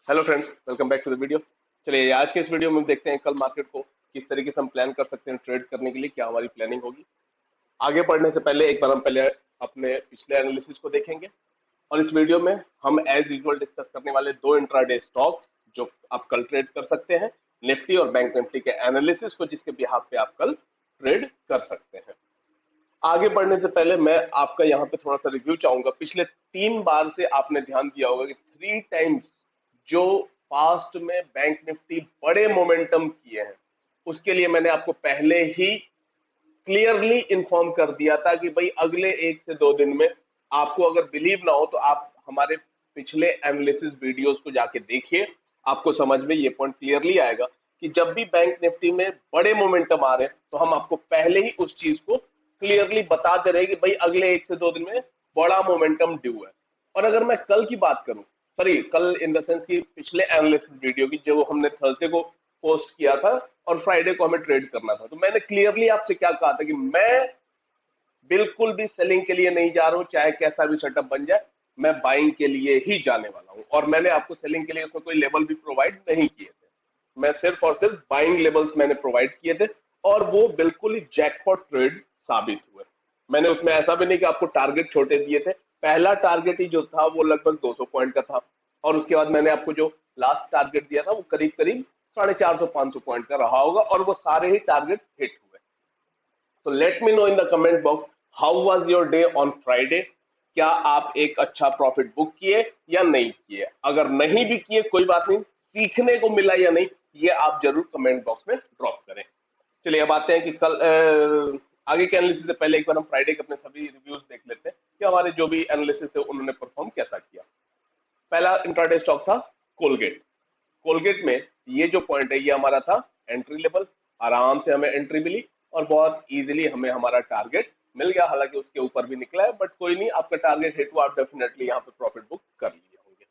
Hello friends, welcome back to the video. चलिए आज के इस वीडियो में हम देखते हैं कल मार्केट को किस तरीके से हम प्लान कर सकते हैं। ट्रेड करने के लिए क्या हमारी प्लानिंग होगी। आगे बढ़ने से पहले एक बार हम पहले अपने पिछले एनालिसिस को देखेंगे और इस वीडियो में हम एज यूजुअल डिस्कस करने वाले दो इंट्राडे स्टॉक्स जो आप कल ट्रेड कर सकते हैं, निफ्टी और बैंक निफ्टी के एनालिसिस को, जिसके बिहाफ पे आप कल ट्रेड कर सकते हैं। आगे बढ़ने से पहले मैं आपका यहाँ पे थोड़ा सा रिव्यू चाहूंगा। पिछले 3 बार से आपने ध्यान दिया होगा कि 3 टाइम्स जो पास्ट में बैंक निफ्टी बड़े मोमेंटम किए हैं, उसके लिए मैंने आपको पहले ही क्लियरली इन्फॉर्म कर दिया था कि भाई अगले 1 से 2 दिन में आपको अगर बिलीव ना हो तो आप हमारे पिछले एनालिसिस वीडियोस को जाके देखिए। आपको समझ में ये पॉइंट क्लियरली आएगा कि जब भी बैंक निफ्टी में बड़े मोमेंटम आ रहे हैं तो हम आपको पहले ही उस चीज को क्लियरली बताते रहे कि भाई अगले 1 से 2 दिन में बड़ा मोमेंटम ड्यू है। और अगर मैं कल की बात करूं, सॉरी कल इन द सेंस की पिछले एनालिसिस वीडियो की जो हमने थर्सडे को पोस्ट किया था और फ्राइडे को हमें ट्रेड करना था, तो मैंने क्लियरली आपसे क्या कहा था कि मैं बिल्कुल भी सेलिंग के लिए नहीं जा रहा हूं, चाहे कैसा भी सेटअप बन जाए, मैं बाइंग के लिए ही जाने वाला हूं। और मैंने आपको सेलिंग के लिए उसमें कोई लेवल भी प्रोवाइड नहीं किए थे, मैं सिर्फ और सिर्फ बाइंग लेवल्स मैंने प्रोवाइड किए थे और वो बिल्कुल ही जैकपॉट ट्रेड साबित हुए। मैंने उसमें ऐसा भी नहीं कि आपको टारगेट छोटे दिए थे। पहला टारगेट ही जो था वो लगभग 200 पॉइंट का था और उसके बाद मैंने आपको जो लास्ट टारगेट दिया था वो करीब करीब 450-500 पॉइंट का रहा होगा और वो सारे ही टारगेट्स हिट हुए। तो let me know in the comment box, how was your day on Friday. क्या आप एक अच्छा प्रॉफिट बुक किए या नहीं किए? अगर नहीं भी किए कोई बात नहीं, सीखने को मिला या नहीं, ये आप जरूर कमेंट बॉक्स में ड्रॉप करें। चलिए अब आते हैं कि कल आगे के एनालिसिस से पहले एक बार हम फ्राइडे के अपने सभी रिव्यूज देख लेते हैं कि हमारे जो भी एनालिसिस थे उन्होंने परफॉर्म कैसा किया। पहला इंट्राडे स्टॉक था कोलगेट। कोलगेट में ये जो पॉइंट है ये हमारा था एंट्री लेवल। आराम से हमें एंट्री मिली और बहुत इजीली हमें हमारा टारगेट मिल गया। हालांकि उसके ऊपर भी निकला है बट कोई नहीं, आपका टारगेट हिट हुआ, आप डेफिनेटली यहाँ पे प्रॉफिट बुक कर लिए होंगे।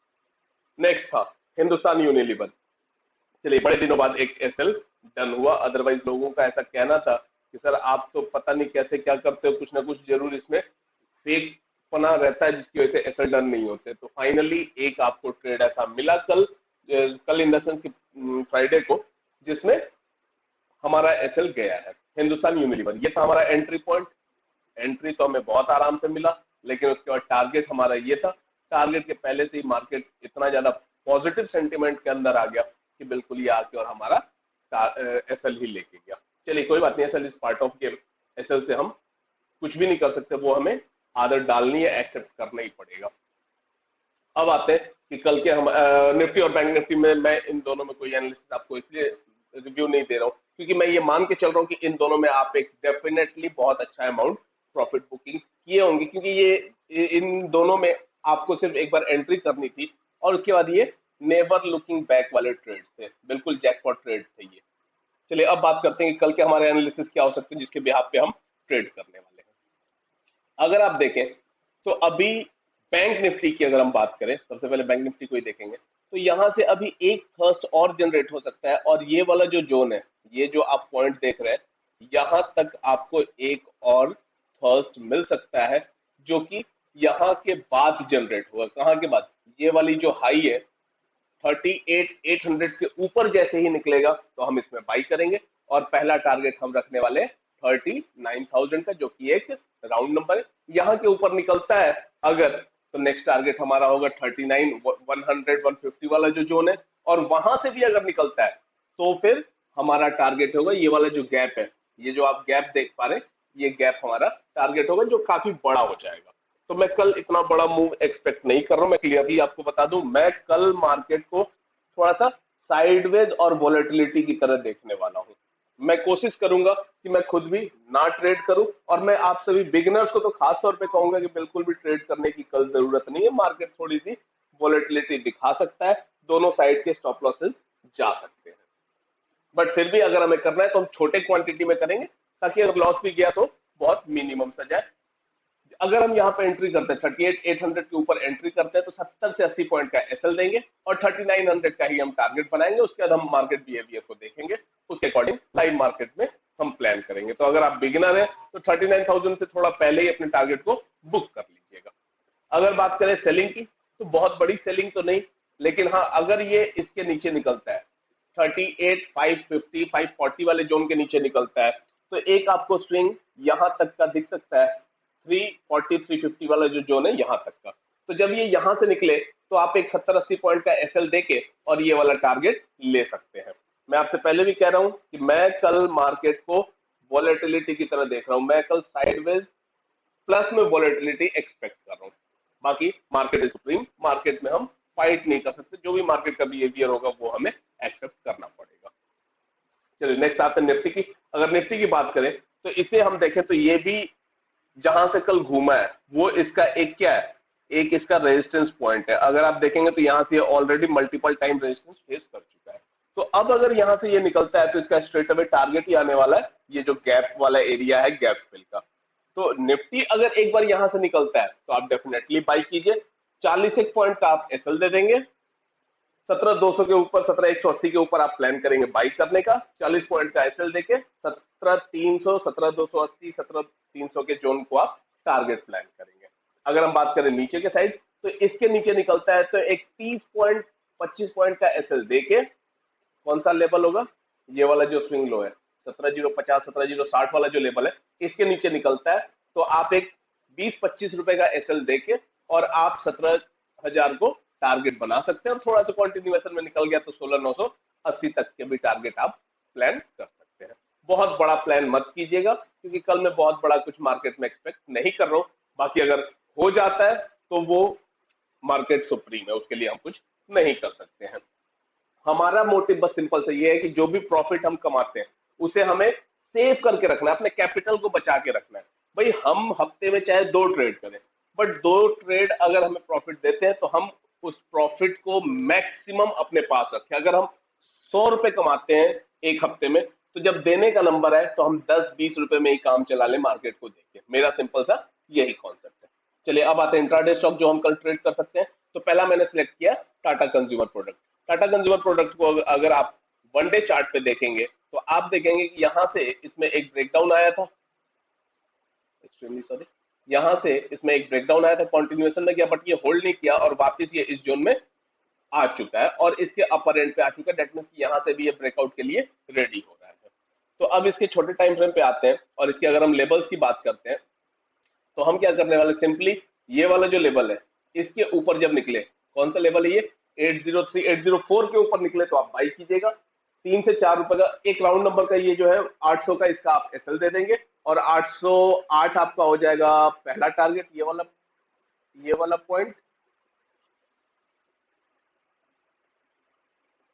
नेक्स्ट था हिंदुस्तान यूनिलीवर। चलिए बड़े दिनों बाद एक एसएल डन हुआ। अदरवाइज लोगों का ऐसा कहना था कि सर आप तो पता नहीं कैसे क्या करते हो, कुछ ना कुछ जरूर इसमें फेक पना रहता है जिसकी वजह से एसएल डन नहीं होते। तो फाइनली एक आपको ट्रेड ऐसा मिला कल, कल इन द सेंस की फ्राइडे को, जिसमें हमारा एसएल गया है। हिंदुस्तान यूनिलीवर ये था हमारा एंट्री पॉइंट। एंट्री तो हमें बहुत आराम से मिला, लेकिन उसके बाद टारगेट हमारा ये था। टारगेट के पहले से ही मार्केट इतना ज्यादा पॉजिटिव सेंटिमेंट के अंदर आ गया कि बिल्कुल ये आके और हमारा एसएल ही लेके गया। चलिए कोई बात नहीं, SL is part of game. SL से हम कुछ भी नहीं कर सकते, वो हमें आदत डालनी है, एक्सेप्ट करना ही पड़ेगा। अब आते हैं कि कल के हम निफ्टी और बैंक निफ्टी में मैं इन दोनों में कोई एनालिसिस आपको इसलिए रिव्यू नहीं दे रहा हूँ क्योंकि मैं ये मान के चल रहा हूँ कि इन दोनों में आप एक डेफिनेटली बहुत अच्छा अमाउंट प्रॉफिट बुकिंग किए होंगे, क्योंकि ये इन दोनों में आपको सिर्फ एक बार एंट्री करनी थी और उसके बाद ये नेवर लुकिंग बैक वाले ट्रेड्स थे, बिल्कुल जैकपॉट ट्रेड थे ये। चलिए अब बात करते हैं कि कल के हमारे एनालिसिस क्या हो सकते हैं जिसके बिहाफ पे हम ट्रेड करने वाले हैं। अगर आप देखें तो अभी बैंक निफ्टी की अगर हम बात करें, सबसे पहले बैंक निफ्टी को ही देखेंगे, तो यहां से अभी एक थर्स्ट और जनरेट हो सकता है और ये वाला जो जोन है, ये जो आप पॉइंट देख रहे हैं, यहां तक आपको एक और थर्स्ट मिल सकता है जो कि यहां के बाद जनरेट होगा। कहां के बाद? ये वाली जो हाई है 38,800 के ऊपर जैसे ही निकलेगा तो हम इसमें बाई करेंगे और पहला टारगेट हम रखने वाले 39,000 का, जो कि एक राउंड नंबर है। यहाँ के ऊपर निकलता है अगर, तो नेक्स्ट टारगेट हमारा होगा 39,100-150 वाला जो जोन है, और वहां से भी अगर निकलता है तो फिर हमारा टारगेट होगा ये वाला जो गैप है, ये जो आप गैप देख पा रहे हैं, ये गैप हमारा टारगेट होगा जो काफी बड़ा हो जाएगा। तो मैं कल इतना बड़ा मूव एक्सपेक्ट नहीं कर रहा हूं। मैं क्लियरली आपको बता दूं, मैं कल मार्केट को थोड़ा सा साइडवेज और वॉलेटिलिटी की तरह देखने वाला हूं। मैं कोशिश करूंगा कि मैं खुद भी ना ट्रेड करूं और मैं आप सभी बिगिनर्स को तो खास तौर पे कहूंगा कि बिल्कुल भी ट्रेड करने की कल जरूरत नहीं है। मार्केट थोड़ी सी वॉलेटिलिटी दिखा सकता है, दोनों साइड के स्टॉप लॉसेस जा सकते हैं, बट फिर भी अगर हमें करना है तो हम छोटे क्वांटिटी में करेंगे ताकि अगर लॉस भी गया तो बहुत मिनिमम सा जाए। अगर हम यहाँ पे एंट्री करते हैं 38,800 के ऊपर एंट्री करते हैं तो 70 से 80 पॉइंट का एसएल देंगे और 3900 का ही हम टारगेट बनाएंगे। उसके बाद हम मार्केट बिहेवियर को देखेंगे, उसके अकॉर्डिंग लाइव मार्केट में हम प्लान करेंगे। तो अगर आप बिगिनर हैं तो 39,000 से थोड़ा पहले ही अपने टारगेट को बुक कर लीजिएगा। अगर बात करें सेलिंग की, तो बहुत बड़ी सेलिंग तो नहीं, लेकिन हाँ, अगर ये इसके नीचे निकलता है 38, 550, 540 वाले जोन के नीचे निकलता है, तो एक आपको स्विंग यहां तक का दिख सकता है, 340, 350 वाला जो जोन है यहां तक का। तो जब ये यहां से निकले तो आप एक 70-80 पॉइंट का एसएल देके और ये वाला टारगेट ले सकते हैं। मैं आपसे पहले भी कह रहा हूं कि मैं कल मार्केट को वॉलेटिलिटी की तरह देख रहा हूं, मैं कल साइडवेज प्लस में वॉलेटिलिटी एक्सपेक्ट कर रहा हूँ। बाकी मार्केट इज सुप्रीम, मार्केट में हम फाइट नहीं कर सकते, जो भी मार्केट का बिहेवियर होगा वो हमें एक्सेप्ट करना पड़ेगा। चलिए नेक्स्ट आते हैं निफ्टी की। अगर निफ्टी की बात करें तो इसे हम देखें तो ये भी जहां से कल घूमा है वो इसका एक क्या है, एक इसका रेजिस्टेंस पॉइंट है। अगर आप देखेंगे तो यहाँ से already multiple time resistance face कर चुका है। तो अब अगर यहाँ से ये निकलता है तो इसका स्ट्रेट अवे टारगेट ही आने वाला है ये जो गैप वाला एरिया है, गैप फिल का। तो निफ्टी अगर एक बार यहां से निकलता है तो आप डेफिनेटली बाई कीजिए। 40 एक पॉइंट का आप एसएल दे देंगे, 17,200 के ऊपर, 17,180 के ऊपर आप प्लान करेंगे बाई करने का, 40 पॉइंट का एसएल देके 17,300, 17,280, 17,300 के जोन को आप टारगेट प्लान करेंगे। अगर हम बात करें नीचे के साइड तो इसके नीचे निकलता है तो एक 30 पॉइंट, 25 पॉइंट का एसएल देके कौन सा लेवल होगा, ये वाला जो स्विंग लो है 17,050, 17,060 वाला जो लेवल है, इसके नीचे निकलता है तो आप एक 20-25 रुपए का एसएल देके और आप 17,000 को टारगेट बना सकते हैं। और थोड़ा सा कंटिन्यूएशन में निकल गया तो 16,980 तक के भी टारगेट आप प्लान कर सकते हैं। बहुत बड़ा प्लान मत कीजिएगा क्योंकि कल मैं बहुत बड़ा कुछ मार्केट में एक्सपेक्ट नहीं कर रहा हूँ। बाकी अगर हो जाता है तो वो मार्केट सुप्रीम है, उसके लिए हम कुछ नहीं कर सकते हैं। हमारा मोटिव बस सिंपल से ये है कि जो भी प्रॉफिट हम कमाते हैं उसे हमें सेव करके रखना है, अपने कैपिटल को बचा के रखना है। भाई हम हफ्ते में चाहे 2 ट्रेड करें, बट 2 ट्रेड अगर हमें प्रॉफिट देते हैं तो हम उस प्रॉफिट को मैक्सिमम अपने पास रखें। अगर हम 100 रुपए कमाते हैं एक हफ्ते में तो जब देने का नंबर है तो हम 10-20 रुपए में ही काम चला लें मार्केट को देख के। मेरा सिंपल सा यही कॉन्सेप्ट है। चलिए अब आते हैं इंट्राडे स्टॉक जो हम कल ट्रेड कर सकते हैं। तो पहला मैंने सिलेक्ट किया Tata consumer product. Tata consumer product को अगर आप वन डे चार्ट पे देखेंगे तो आप देखेंगे कि यहां से इसमें एक ब्रेकडाउन आया था, एक्सट्रीमली सॉरी, यहां से इसमें एक ब्रेकडाउन आया था, कंटिन्यूएशन में गया बट ये होल्ड नहीं किया और वापस ये इस जोन में आ चुका है और इसके अपर एंड पे आ चुका है। दैट मींस यहां से भी ये ब्रेकआउट के लिए रेडी हो रहा है। तो अब इसके छोटे टाइम फ्रेम पे आते हैं और इसके अगर हम लेवल्स की बात करते हैं तो हम क्या करने वाले, सिंपली ये वाला जो लेवल है इसके ऊपर जब निकले, कौन सा लेवल है ये, 803, 804 के ऊपर निकले तो आप बाई कीजिएगा। 3 से 4 रुपए का एक राउंड नंबर का ये जो है 800 का, इसका आप एसएल दे देंगे और 808 आपका हो जाएगा पहला टारगेट, ये वाला पॉइंट,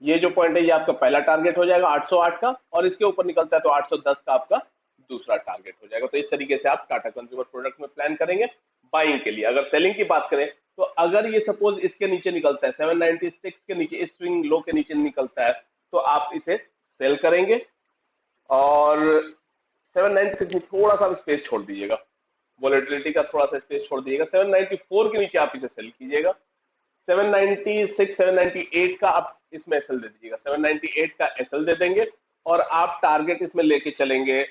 ये जो पॉइंट है ये आपका पहला टारगेट हो जाएगा 808 का, और इसके ऊपर निकलता है तो 810 का आपका दूसरा टारगेट हो जाएगा। तो इस तरीके से आप टाटा कंज्यूमर प्रोडक्ट में प्लान करेंगे बाइंग के लिए। अगर सेलिंग की बात करें तो अगर ये सपोज इसके नीचे निकलता है 796 के नीचे, इस स्विंग लो के नीचे निकलता है तो आप इसे सेल करेंगे और 796 में थोड़ा सा स्पेस छोड़ दीजिएगा, वॉलेटिलिटी का थोड़ा सा स्पेस छोड़ दीजिएगा, 794 के नीचे आप इसे सेल कीजिएगा। 796, 798 का आप इसमें एसएल दे दीजिएगा, 798 का एसएल दे देंगे और आप टारगेट इसमें लेके चलेंगे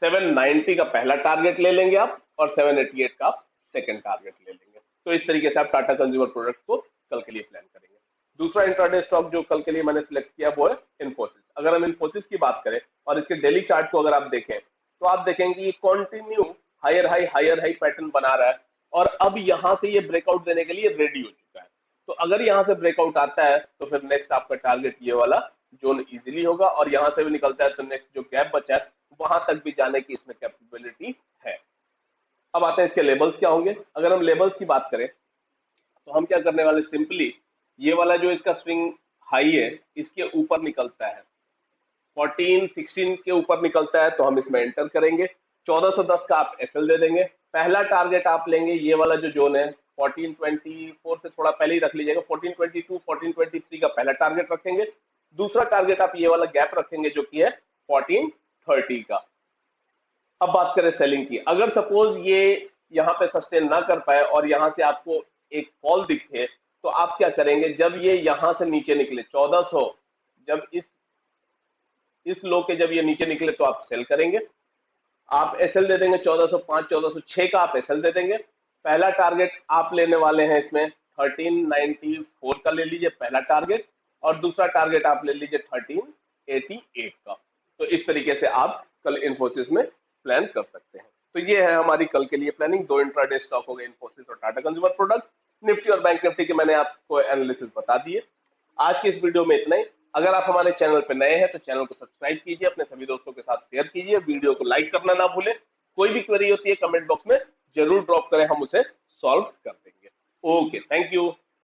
790 का पहला टारगेट ले लेंगे आप और 788 का आप सेकंड टारगेट ले लेंगे। तो इस तरीके से आप टाटा कंज्यूमर प्रोडक्ट को कल के लिए प्लान करेंगे। दूसरा इंट्राडे स्टॉक जो कल के लिए मैंने सिलेक्ट किया वो है इन्फोसिस। अगर हम इन्फोसिस की बात करें और इसके डेली चार्ट को अगर आप देखें तो आप देखेंगे ये कंटिन्यू हायर हाई पैटर्न बना रहा है और अब यहां से ये ब्रेकआउट देने के लिए रेडी हो चुका है। तो अगर यहां से ब्रेकआउट आता है तो फिर नेक्स्ट आपका टारगेट ये वाला जोन इजीली होगा और यहां से भी निकलता है तो नेक्स्ट जो गैप बचा है वहां तक भी जाने की इसमें कैपेबिलिटी है। अब आते हैं इसके लेवल्स क्या होंगे। अगर हम लेवल्स की बात करें तो हम क्या करने वाले, सिंपली ये वाला जो इसका स्विंग हाई है इसके ऊपर निकलता है 14, 16 के ऊपर निकलता है तो हम इसमें एंटर करेंगे। 1410 का आप एसएल दे देंगे। पहला टारगेट आप लेंगे ये वाला जो जोन है 1424 से थोड़ा पहले ही रख लीजिएगा, 1422, 1423 का पहला टारगेट रखेंगे। दूसरा टारगेट आप ये वाला गैप रखेंगे जो कि है 1430 का। अब बात करें सेलिंग की। अगर सपोज ये यहाँ पे सस्टेन ना कर पाए और यहाँ से आपको एक फॉल दिखे तो आप क्या करेंगे, जब ये यहाँ से नीचे निकले 1400, जब इस लो के जब ये नीचे निकले तो आप सेल करेंगे। आप एसएल दे देंगे 1405, 1406 का आप एसएल दे देंगे। पहला टारगेट आप लेने वाले हैं इसमें 1394 का ले लीजिए पहला टारगेट, और दूसरा टारगेट आप ले लीजिए 1388 का। तो इस तरीके से आप कल इन्फोसिस में प्लान कर सकते हैं। तो ये है हमारी कल के लिए प्लानिंग। दो इंट्राडे स्टॉक हो गए, इन्फोसिस और टाटा कंज्यूमर प्रोडक्ट। निफ्टी और बैंक निफ्टी के मैंने आपको एनालिसिस बता दिए। आज की इस वीडियो में इतना ही। अगर आप हमारे चैनल पर नए हैं तो चैनल को सब्सक्राइब कीजिए, अपने सभी दोस्तों के साथ शेयर कीजिए, वीडियो को लाइक करना ना भूलें। कोई भी क्वेरी होती है कमेंट बॉक्स में जरूर ड्रॉप करें, हम उसे सॉल्व कर देंगे। Okay, thank you.